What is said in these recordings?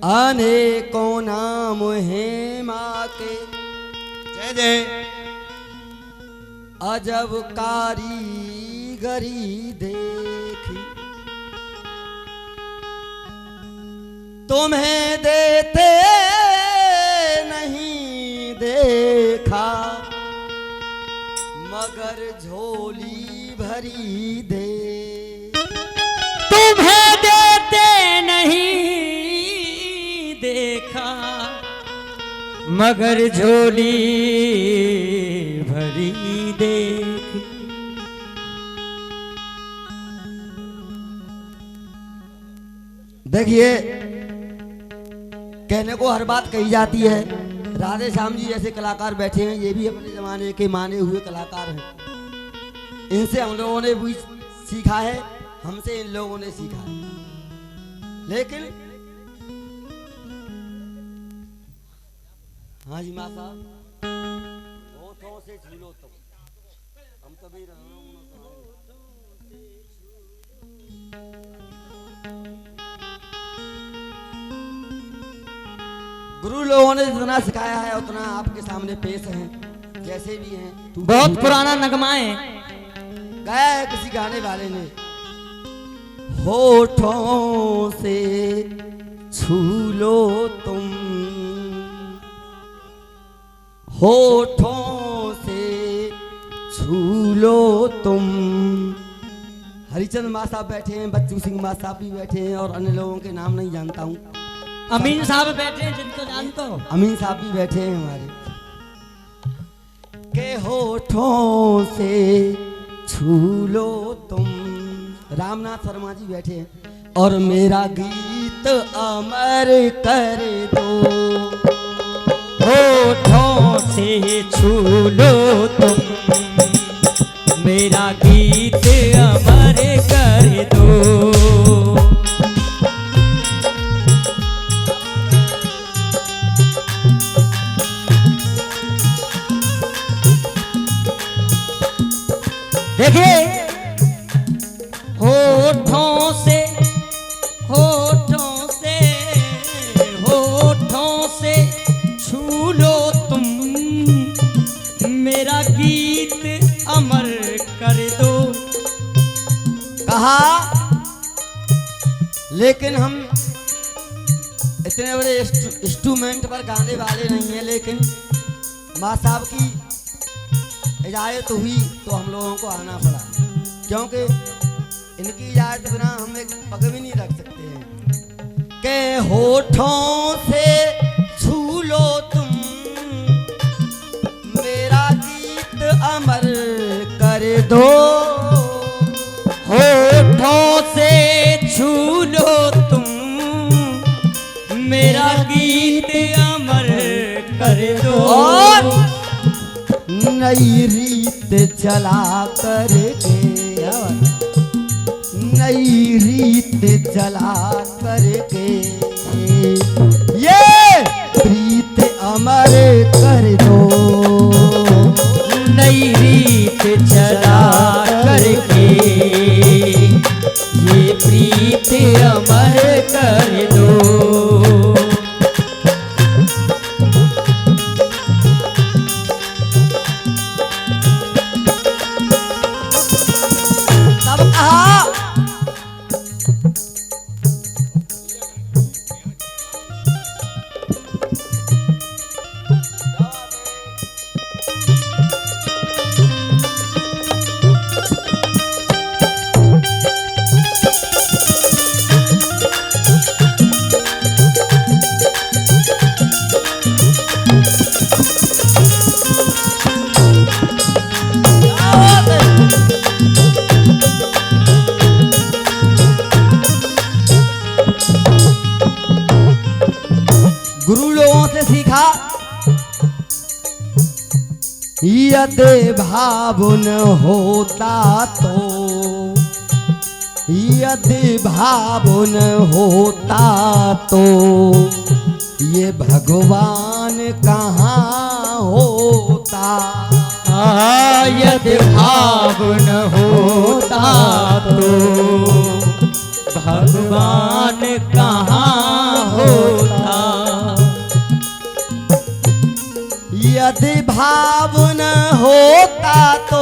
अनेकों नाम हैं माँ के, जय जय। अजब कारीगरी देखी, तुम्हें देते नहीं देखा, मगर झोली भरी दे। तुम्हें देते नहीं देखा, मगर झोली भरी देखी। देखिए, कहने को हर बात कही जाती है। राधे श्याम जी जैसे कलाकार बैठे हैं, ये भी अपने जमाने के माने हुए कलाकार हैं। इनसे हम लोगों ने भी सीखा है, हमसे इन लोगों ने सीखा है। लेकिन हाँ जी माँ साहब, होठों से छू लो तुम, हम तो भी गुरु लोगों ने जितना सिखाया है उतना आपके सामने पेश है, जैसे भी हैं। बहुत पुराना नगमा है, गाया है किसी गाने वाले ने। होठों से छू लो तुम, होठों से छू लो तुम। हरिचंद माँ साहब बैठे हैं, बच्चू सिंह माँ साहब भी बैठे हैं, और अन्य लोगों के नाम नहीं जानता हूँ। अमीन साहब बैठे हैं, जिनको जानते हो। अमीन साहब भी बैठे हैं हमारे। के होठों से छू लो तुम, रामनाथ शर्मा जी बैठे हैं। और मेरा गीत अमर कर दो, होठों से छू लो तुम, मेरा गीत अमर कर दो। देखिए, होठों से, होठों से, होठों से छू लो तुम, मेरा गीत अमर कर दो। कहा, लेकिन हम इतने बड़े इंस्ट्रूमेंट पर गाने वाले नहीं हैं, लेकिन माँ साहब की इजाजत हुई तो हम लोगों को आना पड़ा, क्योंकि इनकी इजाजत बिना हम एक पग भी नहीं रख सकते हैं। के होठों से छू लो तुम, मेरा गीत अमर कर दो। होठों से छू लो तुम, मेरा गीत अमर कर दो। और नई रीत चला करके, नई रीत चला करके, ये प्रीत अमर कर दो। नई रीत चला करके, ये प्रीत अमर कर दो। गुरु लोगों से सीखा, यदि भावुन होता तो, यदि भावुन होता तो, ये भगवान कहाँ होता। यदि भावुन होता तो, भगवान कहाँ होता। भाव न होता तो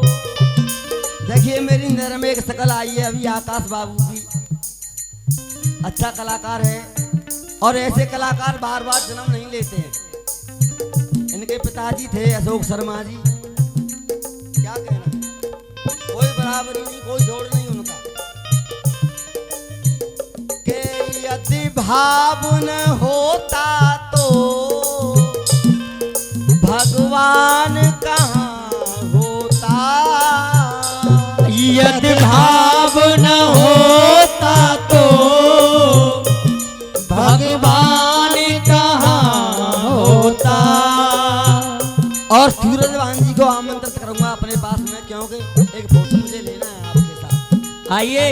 देखिए मेरी नजर में एक शकल आई है अभी आकाश बाबू की, अच्छा कलाकार है और ऐसे कलाकार बार बार जन्म नहीं लेते हैं। इनके पिताजी थे अशोक शर्मा जी, क्या कहना है, कोई बराबरी नहीं, कोई जोड़ नहीं उनका। के यदि भाव न होता तो भगवान कहाँ होता, यदि भाव न होता तो भगवान कहाँ होता। और सूरजवान जी को आमंत्रित करूंगा अपने पास में, क्योंकि एक फोटो मुझे लेना है आपके साथ। आइए।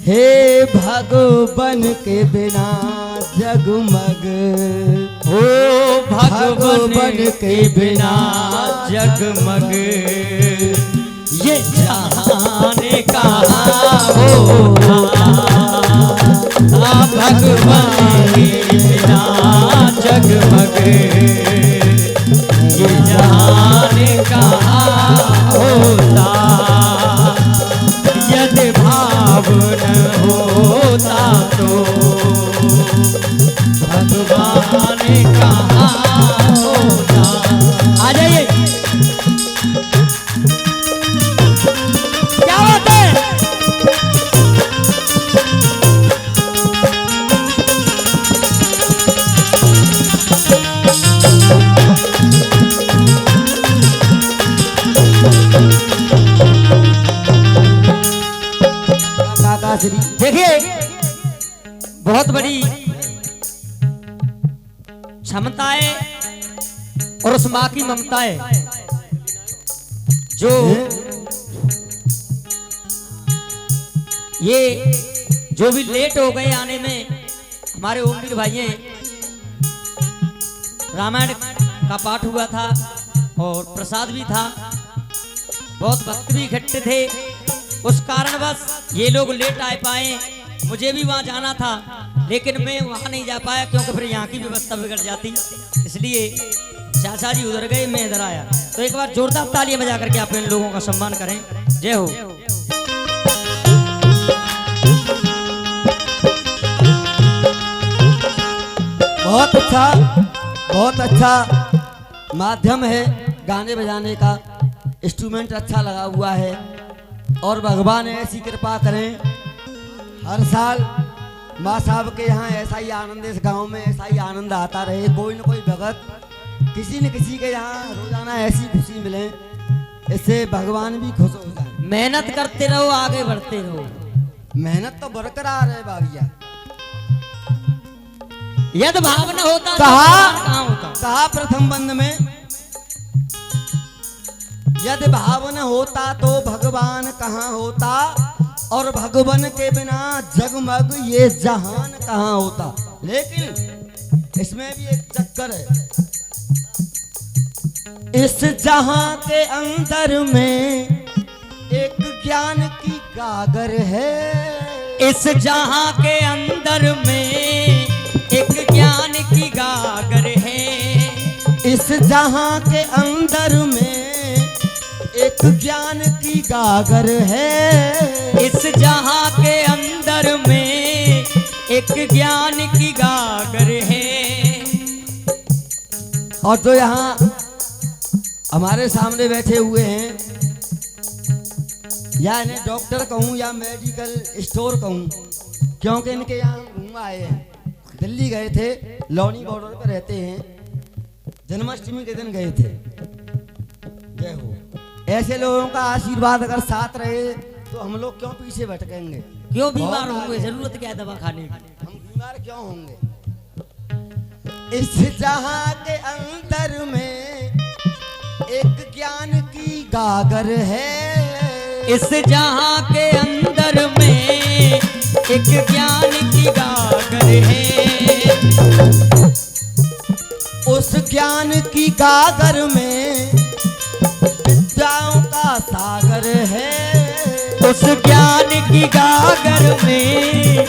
हे भगवान के बिना जगमग, ओ भगवान के बिना जगमग ये जहान कहाँ होता। भगवान के बिना जगमग ये जहान कहाँ होता। यदि भाव न होता तो भगवान कहाँ होता। आ जाइए। क्या बात है। काका श्री देखिए बहुत बड़ी क्षमताएं और उस माँ की ममताएं जो ये जो भी लेट हो गए आने में, हमारे ओमवीर भाई रामायण का पाठ हुआ था और प्रसाद भी था, बहुत भक्त भी इकट्ठे थे, उस कारणवश ये लोग लेट आ पाए। मुझे भी वहां जाना था लेकिन मैं वहां नहीं जा पाया क्योंकि फिर यहाँ की व्यवस्था बिगड़ जाती, इसलिए चाचा जी उधर गए, मैं इधर आया। तो एक बार जोरदार तालियां बजा करके आप इन लोगों का सम्मान करें। जय हो। बहुत अच्छा माध्यम है गाने बजाने का, इंस्ट्रूमेंट अच्छा लगा हुआ है और भगवान ऐसी कृपा करें हर साल माँ साहब के यहाँ ऐसा ही आनंद, इस गांव में ऐसा ही आनंद आता रहे। कोई न कोई भगत किसी न किसी के यहाँ रोजाना ऐसी खुशी मिले, इससे भगवान भी खुश हो जाए। मेहनत करते रहो, आगे बढ़ते रहो। मेहनत तो बरकरार है बाबिया। यदि भाव न होता कहाँ होता। कहा प्रथम बंद में, यदि भाव न होता तो भगवान कहाँ होता, और भगवान के बिना जगमग ये जहान कहाँ होता। लेकिन इसमें भी एक चक्कर है, इस जहां के अंदर में एक ज्ञान की गागर है। इस जहां के अंदर में एक ज्ञान की गागर है। इस जहां के अंदर में एक ज्ञान की गागर है। इस जहां के अंदर में एक ज्ञान की गागर है। और जो यहाँ हमारे सामने बैठे हुए हैं, या इन्हें डॉक्टर कहूँ या मेडिकल स्टोर कहूँ, क्योंकि इनके यहाँ घूम आए हैं। दिल्ली गए थे, लौनी बॉर्डर पर रहते हैं, जन्माष्टमी के दिन गए थे। जय हो। ऐसे लोगों का आशीर्वाद अगर साथ रहे तो हम लोग क्यों पीछे भटकेंगे, क्यों बीमार होंगे, जरूरत क्या है दवा खाने की, हम बीमार क्यों होंगे। इस जहां के अंदर में एक ज्ञान की गागर है। इस जहां के अंदर में एक ज्ञान की गागर है। उस ज्ञान की गागर में विद्याओं का सागर है। उस ज्ञान की गागर में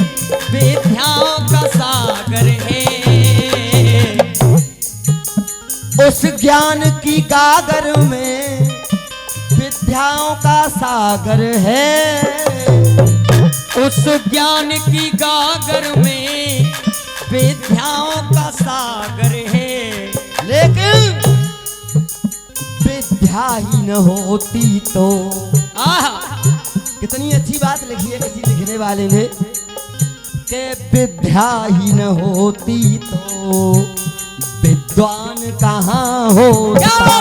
विद्याओं का सागर है। ज्ञान की गागर में विद्याओं का सागर है। उस ज्ञान की गागर में विद्याओं का सागर है। लेकिन विद्या ही न होती तो। कितनी अच्छी बात लिखी है किसी लिखने वाले ने कि विद्या ही न होती तो विद्वान कहाँ होता।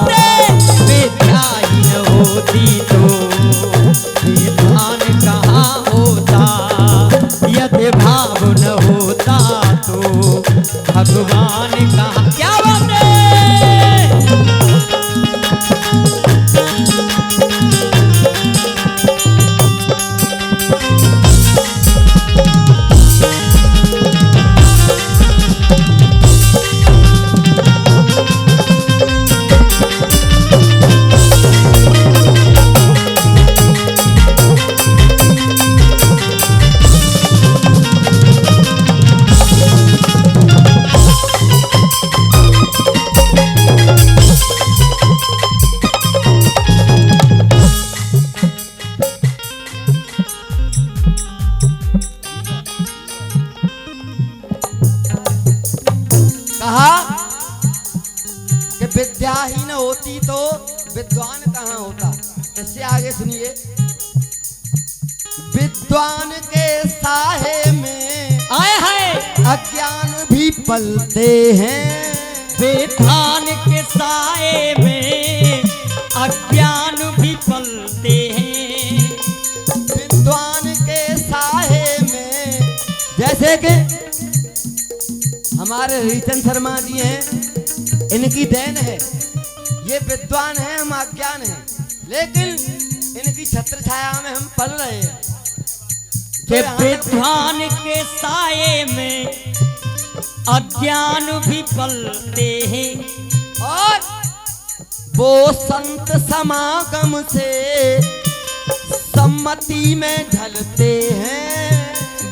विद्या ही न होती तो विद्वान कहाँ होता। यदि भाव न होता तो भगवान कहाँ। क्या बात है। कि विद्या ही न होती तो विद्वान कहाँ होता। इससे आगे सुनिए, विद्वान के साहे में आए हाय अज्ञान भी पलते हैं। विद्वान के साए में अज्ञान भी पलते हैं। विद्वान के साहे में, जैसे कि हमारे हरिचंद शर्मा जी हैं, इनकी देन है, ये विद्वान है, हम अज्ञान हैं, लेकिन इनकी छत्र छाया में हम पल रहे हैं। कि विद्वान के साए में अज्ञान भी पलते हैं। और वो संत समागम से सम्मति में ढलते हैं।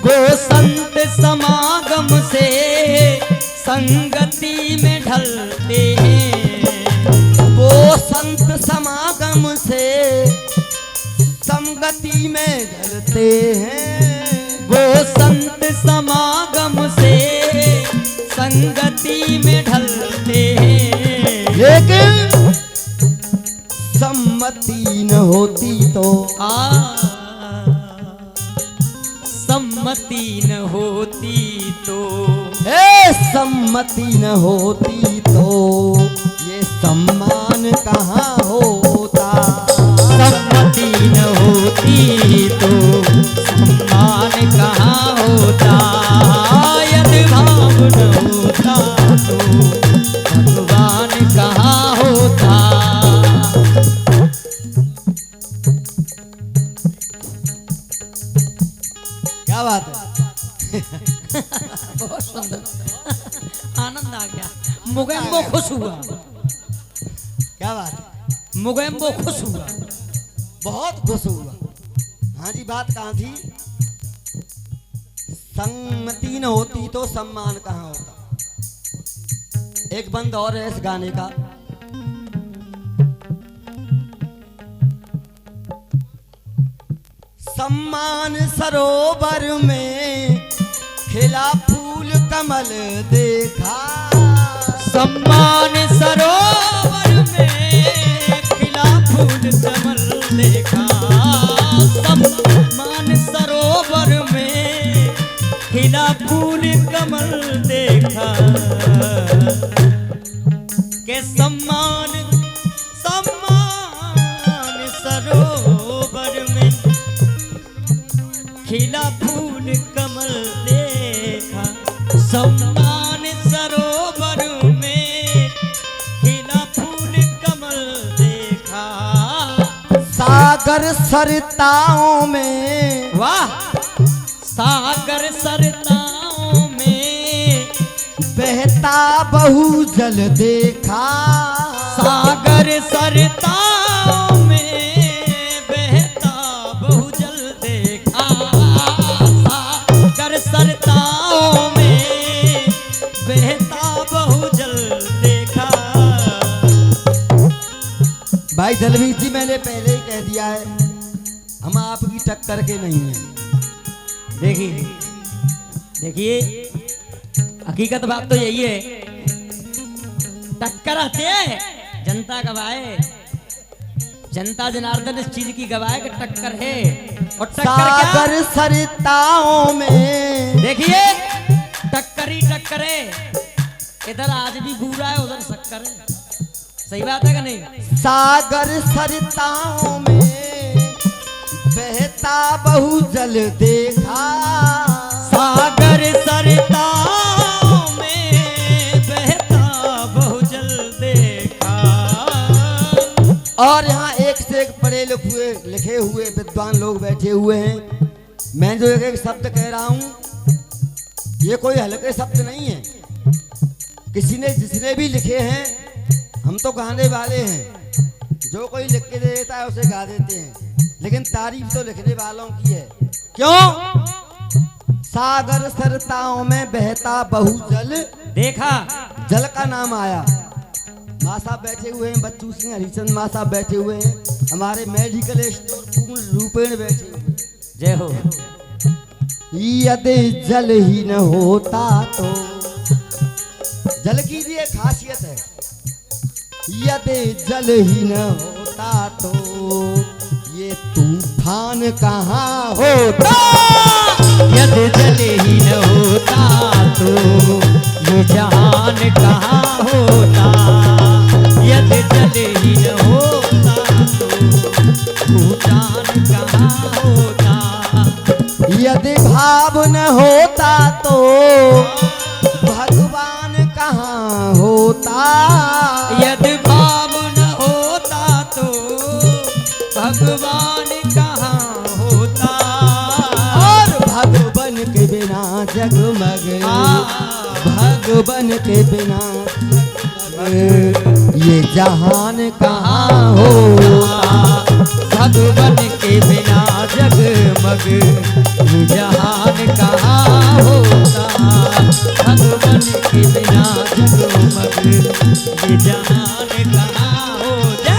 वो संत समागम से संगति में ढलते हैं। वो संत समागम से संगति में ढलते हैं। वो संत समागम से संगति में ढलते हैं। लेकिन सम्मति न होती तो सम्मति न होती तो सम्मति न होती तो ये सम्मान कहाँ होता। सम्मति न होती तो सम्मान कहाँ होता। यदि भाव न होता तो भगवान कहाँ होता। क्या बात है। बहुत सुंदर, आनंद आ गया। मुगेम्बो खुश हुआ। क्या बात है। मुगेम्बो खुश हुआ, बहुत खुश हुआ। हाँ जी, बात कहाँ थी। सम्मति न होती तो सम्मान कहाँ होता। एक बंद और है इस गाने का। सम्मान सरोवर में खिला फूल कमल देखा। सम्मान सरोवर में खिला फूल कमल देखा। सम्मान सरोवर में खिला फूल कमल देखा। के सम्मान सम्मान सरोवर में खिला फूल कमल देखा। सम्मान सरोवर में खिला फूल कमल देखा। सागर सरताओं में, वाह, सागर सरताओं में बहता बहु जल देखा। सागर सरताओं में बहता बहु जल देखा। सागर सरताओं में बहता बहु जल देखा। भाई दलवीर जी मैंने पहले ही कह दिया है, हम आपकी टक्कर के नहीं हैं। देखिए देखिए, हकीकत बात तो यही है, टक्कर आते हैं जनता गवाए, जनता जनार्दन इस चीज की गवाए कि टक्कर है। और टक्कर क्या? सागर सरिताओं में देखिए टक्कर ही टक्कर है, इधर आज भी बूरा है उधर शक्कर है, सही बात है कि नहीं? सागर सरिताओं में बहता बहु जल देखा, सागर सरिताओं में बहता बहु जल देखा। और यहाँ एक से एक पढ़े लिखे हुए विद्वान लोग बैठे हुए हैं। मैं जो एक एक शब्द कह रहा हूँ ये कोई हल्के शब्द नहीं है, किसी ने जिसने भी लिखे हैं, हम तो गाने वाले हैं, जो कोई लिख के दे देता है उसे गा देते हैं, लेकिन तारीफ तो लिखने वालों की है। क्यों? सागर सरताओं में बहता बहु जल देखा, जल का नाम आया। माँ साहब बैठे हुए हैं, बच्चू सिंह हरिचंद माँ साहब बैठे हुए हैं, हमारे मेडिकल स्टोर पूर्ण रूपेण बैठे हुए। जय हो। यदि जल ही न होता तो, जल की भी एक खासियत है, यदि जल ही न होता तो ये तूफान कहाँ होता, यदि जल ही न होता तो ये जहान कहाँ होता, यदि जल ही न होता तो भूटान कहाँ होता, यदि भाव न होता तो भगवान कहाँ होता, यदि भाव न होता तो भगवान कहाँ होता, और भगवान के बिना जगमग, भगवान के बिना ये जहान कहाँ होता, भगवान के बिना जगमग ये जहान कहाँ होता, भगवान के बिना जगमग ये जहान कहाँ होता।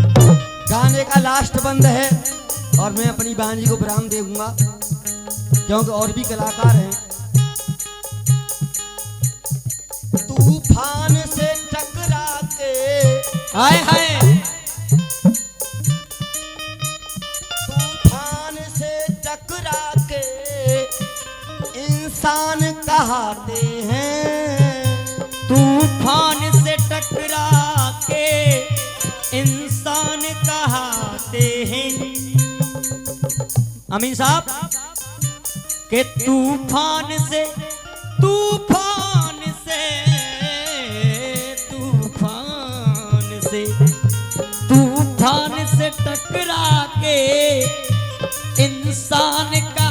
हो गाने का लास्ट बंद है और मैं अपनी बहन जी को विराम दूंगा क्योंकि और भी कलाकार हैं। तूफान से टकरा के, हाय हाय, तूफान से टकरा के इंसान कहाते हैं, तूफान से टकरा के इंसान कहाते हैं। अमीन साहब के तूफान से, तूफान से, तूफान से, तूफान से टकरा के इंसान का